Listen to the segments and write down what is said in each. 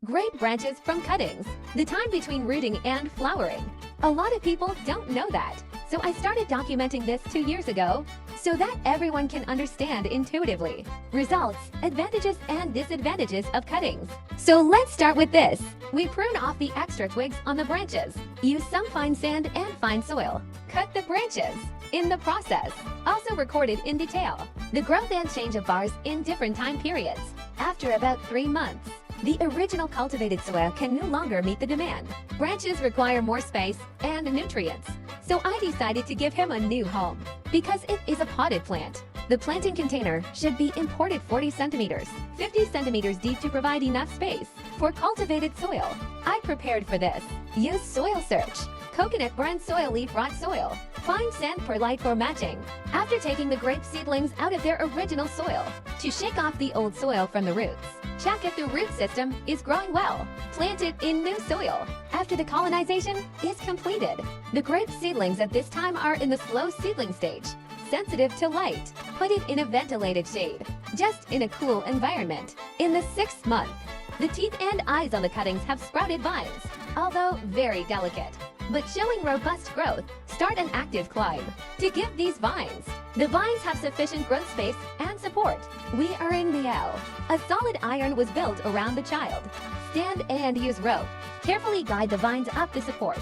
Grape branches from cuttings. The time between rooting and flowering. A lot of people don't know that, so I started documenting this 2 years ago so that everyone can understand intuitively. Results, advantages and disadvantages of cuttings. So let's start with this. We prune off the extra twigs on the branches. Use some fine sand and fine soil. Cut the branches. In the process, also recorded in detail, the growth and change of bars in different time periods. After about 3 months, the original cultivated soil can no longer meet the demand. Branches require more space and nutrients. So I decided to give him a new home. Because it is a potted plant, the planting container should be imported 40 centimeters, 50 centimeters deep to provide enough space for cultivated soil. I prepared for this. Use soil search, coconut brine soil, leaf rot soil, fine sand perlite for matching. After taking the grape seedlings out of their original soil, to shake off the old soil from the roots. Check if the root system is growing well. Plant it in new soil. After the colonization is completed, the grape seedlings at this time are in the slow seedling stage, sensitive to light. Put it in a ventilated shade, just in a cool environment. In the 6th month, the teeth and eyes on the cuttings have sprouted vines, although very delicate, but showing robust growth. Start an active climb to give these vines. The vines have sufficient growth space and support. We are in the L. A solid iron was built around the child. Stand and use rope. Carefully guide the vines up the support.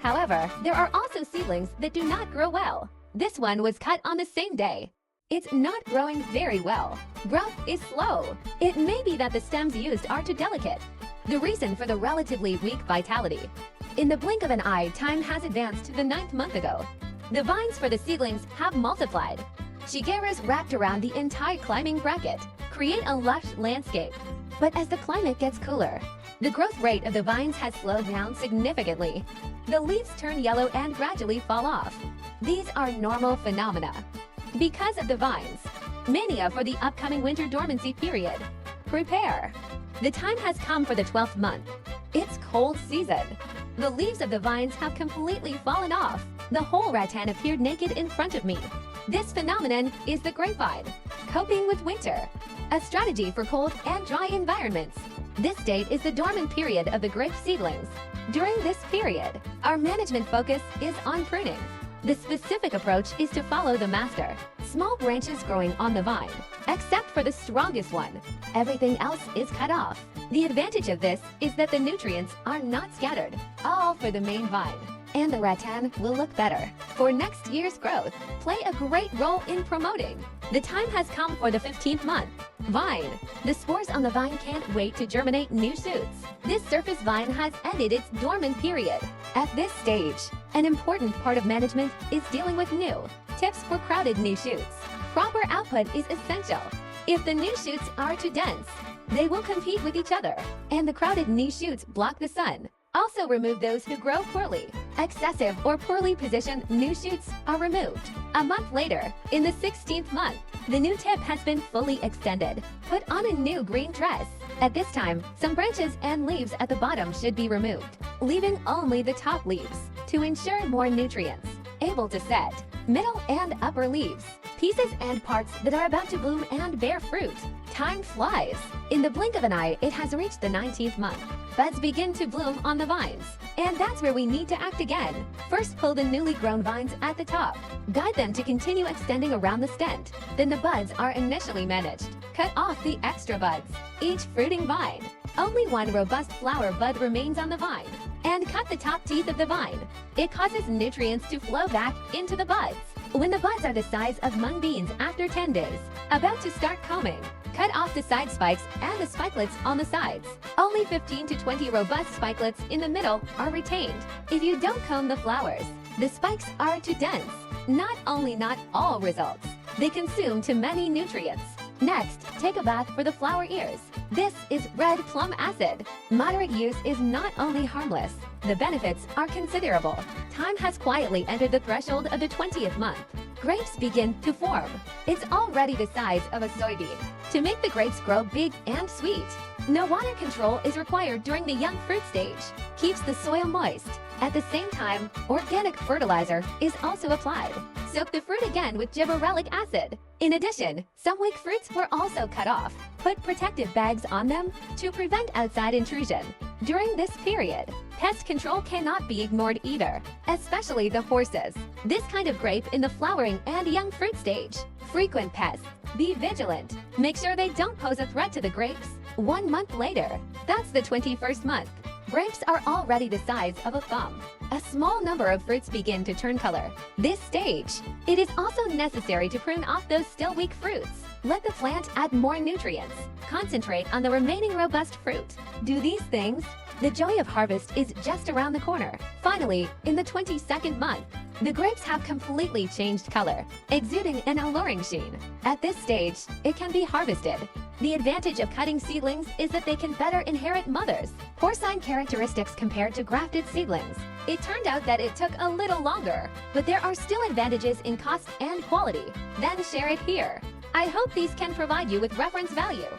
However, there are also seedlings that do not grow well. This one was cut on the same day. It's not growing very well. Growth is slow. It may be that the stems used are too delicate. The reason for the relatively weak vitality. In the blink of an eye, time has advanced to the 9th month ago. The vines for the seedlings have multiplied. Shigeras wrapped around the entire climbing bracket, create a lush landscape. But as the climate gets cooler, the growth rate of the vines has slowed down significantly. The leaves turn yellow and gradually fall off. These are normal phenomena. Because of the vines, mania for the upcoming winter dormancy period. Prepare. The time has come for the 12th month. It's cold season. The leaves of the vines have completely fallen off. The whole rattan appeared naked in front of me. This phenomenon is the grapevine. Coping with winter. A strategy for cold and dry environments. This date is the dormant period of the grape seedlings. During this period, our management focus is on pruning. The specific approach is to follow the master. Small branches growing on the vine, except for the strongest one. Everything else is cut off. The advantage of this is that the nutrients are not scattered, all for the main vine. And the rattan will look better. For next year's growth, play a great role in promoting. The time has come for the 15th month. Vine. The spores on the vine can't wait to germinate new shoots. This surface vine has ended its dormant period. At this stage, an important part of management is dealing with new tips for crowded new shoots. Proper output is essential. If the new shoots are too dense, they will compete with each other, and the crowded new shoots block the sun. Also remove those who grow poorly. Excessive or poorly positioned new shoots are removed. A month later, in the 16th month, the new tip has been fully extended. Put on a new green dress. At this time, some branches and leaves at the bottom should be removed, leaving only the top leaves to ensure more nutrients. Able to set. Middle and upper leaves. Pieces and parts that are about to bloom and bear fruit. Time flies. In the blink of an eye, it has reached the 19th month. Buds begin to bloom on the vines. And that's where we need to act again. First, pull the newly grown vines at the top. Guide them to continue extending around the stent. Then the buds are initially managed. Cut off the extra buds. Each fruiting vine. Only one robust flower bud remains on the vine. And cut the top teeth of the vine. It causes nutrients to flow back into the buds. When the buds are the size of mung beans after 10 days, about to start combing, cut off the side spikes and the spikelets on the sides. Only 15 to 20 robust spikelets in the middle are retained. If you don't comb the flowers, the spikes are too dense. Not all results. They consume too many nutrients. Next, take a bath for the flower ears. This is red plum acid. Moderate use is not only harmless, the benefits are considerable. Time has quietly entered the threshold of the 20th month. Grapes begin to form. It's already the size of a soybean. To make the grapes grow big and sweet, No water control is required during the young fruit stage. Keeps the soil moist. At the same time, organic fertilizer is also applied. Soak the fruit again with gibberellic acid. In addition, some weak fruits were also cut off. Put protective bags on them to prevent outside intrusion. During this period, pest control cannot be ignored either, especially the horses. This kind of grape in the flowering and young fruit stage. Frequent pests. Be vigilant. Make sure they don't pose a threat to the grapes. 1 month later, that's the 21st month. Grapes are already the size of a thumb. A small number of fruits begin to turn color. This stage, it is also necessary to prune off those still weak fruits. Let the plant add more nutrients. Concentrate on the remaining robust fruit. Do these things, the joy of harvest is just around the corner. Finally, in the 22nd month, the grapes have completely changed color, exuding an alluring sheen. At this stage, it can be harvested. The advantage of cutting seedlings is that they can better inherit mothers' porcine characteristics compared to grafted seedlings. It turned out that it took a little longer, but there are still advantages in cost and quality. Then share it here. I hope these can provide you with reference value.